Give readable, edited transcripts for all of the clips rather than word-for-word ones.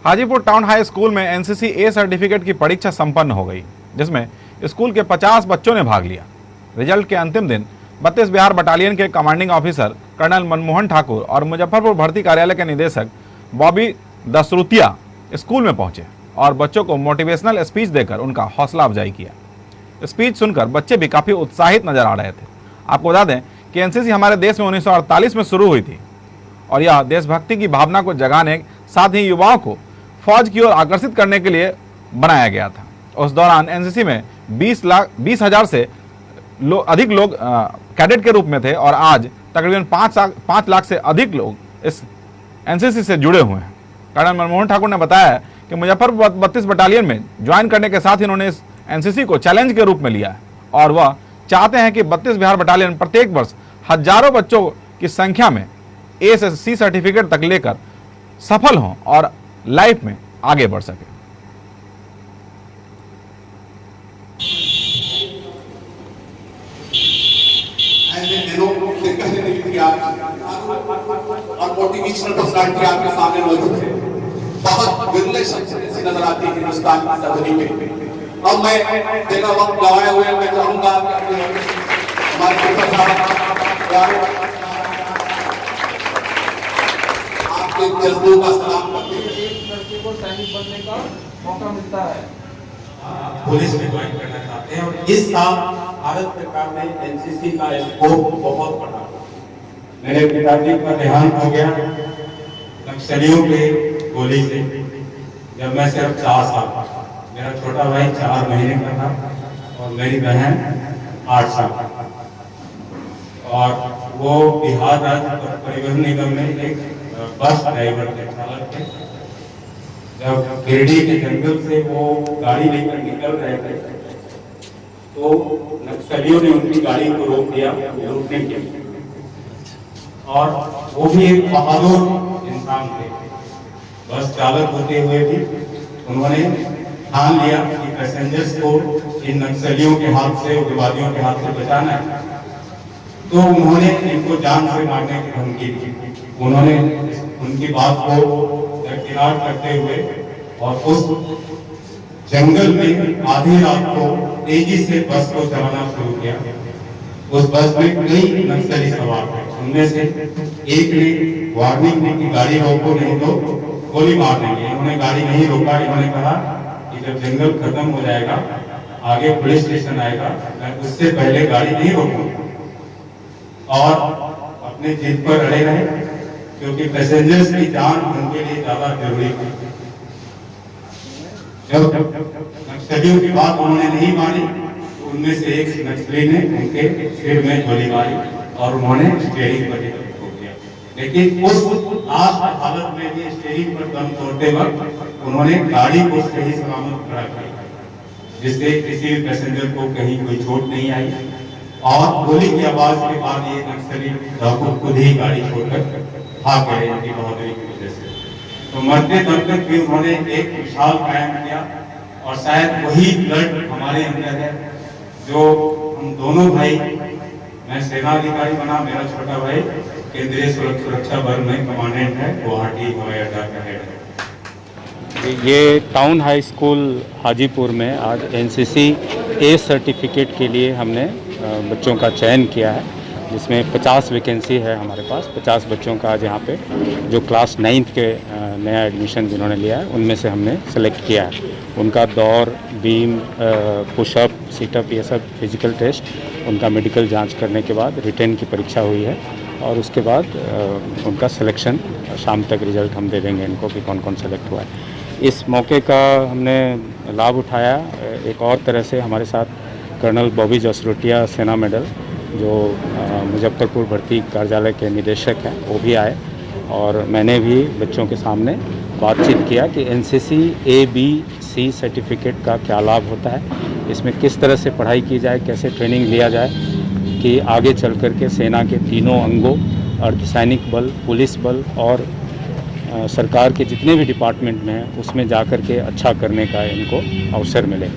Hajipur town high school में NCC A certificate की परीक्षा संपन्न हो गई, जिसमें स्कूल के 50 बच्चों ने भाग लिया। रिजल्ट के अंतिम दिन 32 बिहार बटालियन के commanding officer colonel Manmohan Thakur और मुजफ्फरपुर भर्ती कार्यालय के निदेशक बॉबी दसरुतिया स्कूल में पहुंचे और बच्चों को मोटिवेशनल स्पीच देकर उनका हौसला अफजाई किया। स्पीच सुनकर बच्चे भी काफी उत्साहित नजर आ रहे थे। आपको बता दें कि एनसीसी हमारे देश में 1948 में शुरू हुई थी और यह देशभक्ति की भावना को जगाने, साथ ही युवाओं को फौज की ओर आकर्षित करने के लिए बनाया गया था। उस दौरान एनसीसी में 20,000 से अधिक लोग कैडेट के रूप में थे और आज तकरीबन 5 लाख से अधिक लोग इस एनसीसी से जुड़े हुए हैं। कर्नल मनमोहन ठाकुर ने बताया कि मुजफ्फरपुर 32 बटालियन में ज्वाइन करने के साथ ही उन्होंने इस एनसीसी को चैलेंज के रूप में लिया है और वह चाहते हैं कि 32 बिहार बटालियन प्रत्येक वर्ष हजारों बच्चों की संख्या में ए से सी सर्टिफिकेट तक लेकर सफल हों और लाइफ में आगे बढ़ सके। और मोटिवेशनल पर्सनालिटी आपके सामने मौजूद है। बहुत विरले शख्स नजर आती है हिंदुस्तान की सरहदी में। अब मैं तेरा वक्त गवाए हुए मैं चाहूंगा हमारे प्रोफेसर साहब आपके जज्बों का सलाम करते हैं। लड़के को सैनिक बनने का मौका मिलता है, पुलिस में ज्वाइन करना चाहते हैं और इस साल भारत सरकार ने एनसीसी का स्कोप बहुत बढ़ा। मेरे पिताजी का देहांत हो गया नक्सलियों के गोली से जब मैं सिर्फ 4 साल का। मेरा छोटा भाई 4 महीने का था और मेरी बहन 8 साल का। और वो बिहार राज्य परिवहन निगम में एक बस ड्राइवर थे, चालक थे। जब गिरिडीह के जंगल से वो गाड़ी लेकर निकल रहे थे तो नक्सलियों ने उनकी गाड़ी को रोक दिया, लूटने के लिए। और वो भी एक बहादुर इंसान थे, बस चालक होते हुए भी उन्होंने ठान लिया कि पैसेंजर्स को इन नक्सलियों के हाथ से, उग्रवादियों के हाथ से बचाना है। तो उन्होंने इनको जान से मारने की धमकी दी। उन्होंने उनकी बात को दरकिनार करते हुए और उस जंगल में आधी रात को तेजी से बस को चलाना शुरू किया। उस बस में कई नक्सली सवार थे, उनमें से एक ने वार्निंग दी कि गाड़ी रोको नहीं तो गोली मार देंगे। इन्होंने गाड़ी नहीं रोका। इन्होंने कहा कि जब जंगल खत्म हो जाएगा, आगे पुलिस स्टेशन आएगा, मैं उससे पहले गाड़ी नहीं रोकूंगा। और अपने जिद पर अड़े रहे क्योंकि पैसेंजर्स की जान उनके लिए ज्यादा जरूरी थी। जब नक्सलियों की बात उन्होंने नहीं मानी तो उनमें से एक नक्सली ने उनके सिर में गोली मारी और उन्होंने स्टीयरिंग पर ठोक दिया। लेकिन उस लास्ट हालत में भी स्टीयरिंग पर दम तोड़ते वक्त उन्होंने गाड़ी को सही सलामत खड़ा किया, जिससे किसी भी पैसेंजर को कहीं कोई चोट नहीं आई। और गोली की आवाज के बाद ये नक्सली डाकू खुद ही गाड़ी छोड़कर भाग गए इनकी बहादुरी की वजह से। तो मरते दम तक भी उन्होंने एक विशाल कायम किया और शायद वही ब्लड हमारे अंदर है जो हम दोनों भाई, मैं सेना अधिकारी बना, मेरा छोटा भाई केंद्रीय सुरक्षा बल में कमांडेंट है, गुवाहाटी हवाई अड्डा का हेड है। ये टाउन हाई स्कूल हाजीपुर में आज एनसीसी ए सर्टिफिकेट के लिए हमने बच्चों का चयन किया है, जिसमें 50 वैकेंसी है हमारे पास। 50 बच्चों का आज यहाँ पे जो क्लास 9th के नया एडमिशन जिन्होंने लिया है उनमें से हमने सेलेक्ट किया है। उनका दौड़, बीम, पुशअप, सीटअप, ये सब फिजिकल टेस्ट, उनका मेडिकल जांच करने के बाद रिटेन की परीक्षा हुई है और उसके बाद उनका सिलेक्शन शाम तक रिजल्ट हम दे देंगे इनको कि कौन कौन सेलेक्ट हुआ है। इस मौके का हमने लाभ उठाया। एक और तरह से हमारे साथ कर्नल बॉबी दसरुतिया सेना मेडल जो मुजफ्फरपुर भर्ती कार्यालय के निदेशक हैं वो भी आए और मैंने भी बच्चों के सामने बातचीत किया कि एनसीसी A-B-C सर्टिफिकेट का क्या लाभ होता है, इसमें किस तरह से पढ़ाई की जाए, कैसे ट्रेनिंग लिया जाए कि आगे चल कर के सेना के तीनों अंगों, अर्धसैनिक बल, पुलिस बल और सरकार के जितने भी डिपार्टमेंट में हैं उसमें जा कर के अच्छा करने का इनको अवसर मिले।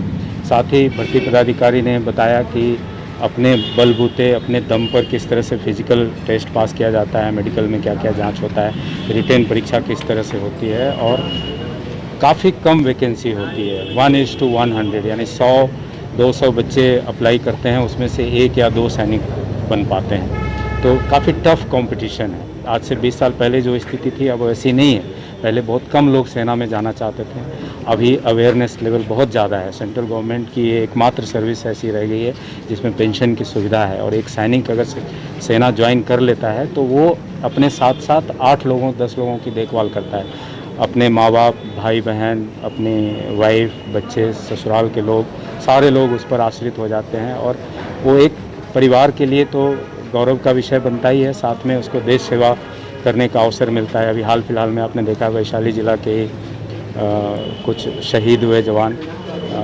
साथ ही भर्ती पदाधिकारी ने बताया कि अपने बलबूते, अपने दम पर किस तरह से फिजिकल टेस्ट पास किया जाता है, मेडिकल में क्या क्या जांच होता है, रिटेन परीक्षा किस तरह से होती है और काफ़ी कम वैकेंसी होती है, 1:100, यानी 100-200 बच्चे अप्लाई करते हैं, उसमें से 1 या 2 सैनिक बन पाते हैं। तो काफ़ी टफ कंपटीशन है। आज से 20 साल पहले जो स्थिति थी अब वैसी नहीं है। पहले बहुत कम लोग सेना में जाना चाहते थे, अभी अवेयरनेस लेवल बहुत ज़्यादा है। सेंट्रल गवर्नमेंट की ये एकमात्र सर्विस ऐसी रह गई है जिसमें पेंशन की सुविधा है, और एक सैनिक अगर सेना ज्वाइन कर लेता है तो वो अपने साथ साथ 8 लोगों 10 लोगों की देखभाल करता है। अपने माँ बाप, भाई बहन, अपनी वाइफ, बच्चे, ससुराल के लोग, सारे लोग उस पर आश्रित हो जाते हैं, और वो एक परिवार के लिए तो गौरव का विषय बनता ही है, साथ में उसको देश सेवा करने का अवसर मिलता है। अभी हाल फिलहाल में आपने देखा वैशाली जिला के कुछ शहीद हुए जवान,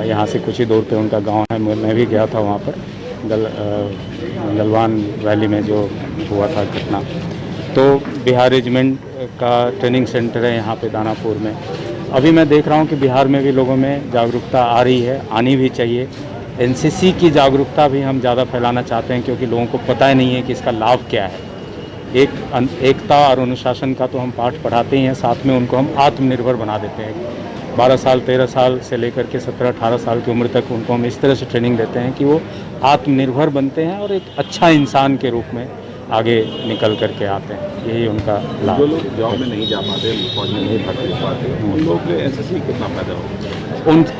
यहाँ से कुछ ही दूर पे उनका गांव है, मैं भी गया था वहाँ पर, गलवान वैली में जो हुआ था घटना। तो बिहार रेजिमेंट का ट्रेनिंग सेंटर है यहाँ पे दानापुर में। अभी मैं देख रहा हूँ कि बिहार में भी लोगों में जागरूकता आ रही है, आनी भी चाहिए। एनसीसी की जागरूकता भी हम ज़्यादा फैलाना चाहते हैं, क्योंकि लोगों को पता ही नहीं है कि इसका लाभ क्या है। एकता और अनुशासन का तो हम पाठ पढ़ाते ही हैं, साथ में उनको हम आत्मनिर्भर बना देते हैं। 12 साल 13 साल से लेकर के 17-18 साल की उम्र तक उनको हम इस तरह से ट्रेनिंग देते हैं कि वो आत्मनिर्भर बनते हैं और एक अच्छा इंसान के रूप में आगे निकल करके आते हैं। यही उनका लाभ। जो लोग जॉब में नहीं जा पाते, फौज में नहीं भर्ती हो पाते, उन लोगों के लिए एनसीसी कितना फायदा होगा?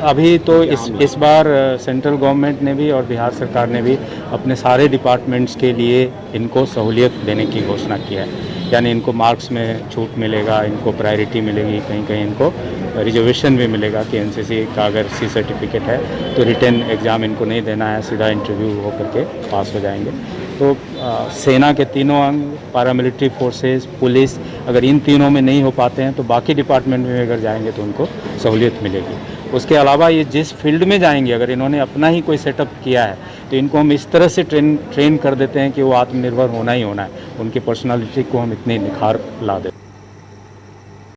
अभी तो इस बार सेंट्रल गवर्नमेंट ने भी और बिहार सरकार ने भी अपने सारे डिपार्टमेंट्स के लिए इनको सहूलियत देने की घोषणा किया है। यानी इनको मार्क्स में छूट मिलेगा, इनको प्रायोरिटी मिलेगी, कहीं कहीं इनको रिजर्वेशन भी मिलेगा कि एनसीसी का अगर सी सर्टिफिकेट है तो रिटन एग्ज़ाम इनको नहीं देना है, सीधा इंटरव्यू हो करके पास हो जाएंगे। तो सेना के तीनों अंग, पैरामिलिट्री फोर्सेस, पुलिस, अगर इन तीनों में नहीं हो पाते हैं तो बाकी डिपार्टमेंट में अगर जाएंगे तो उनको सहूलियत मिलेगी। उसके अलावा ये जिस फील्ड में जाएंगे, अगर इन्होंने अपना ही कोई सेटअप किया है तो इनको हम इस तरह से ट्रेन कर देते हैं कि वो आत्मनिर्भर होना ही होना है। उनकी पर्सनालिटी को हम इतनी निखार ला देते हैं।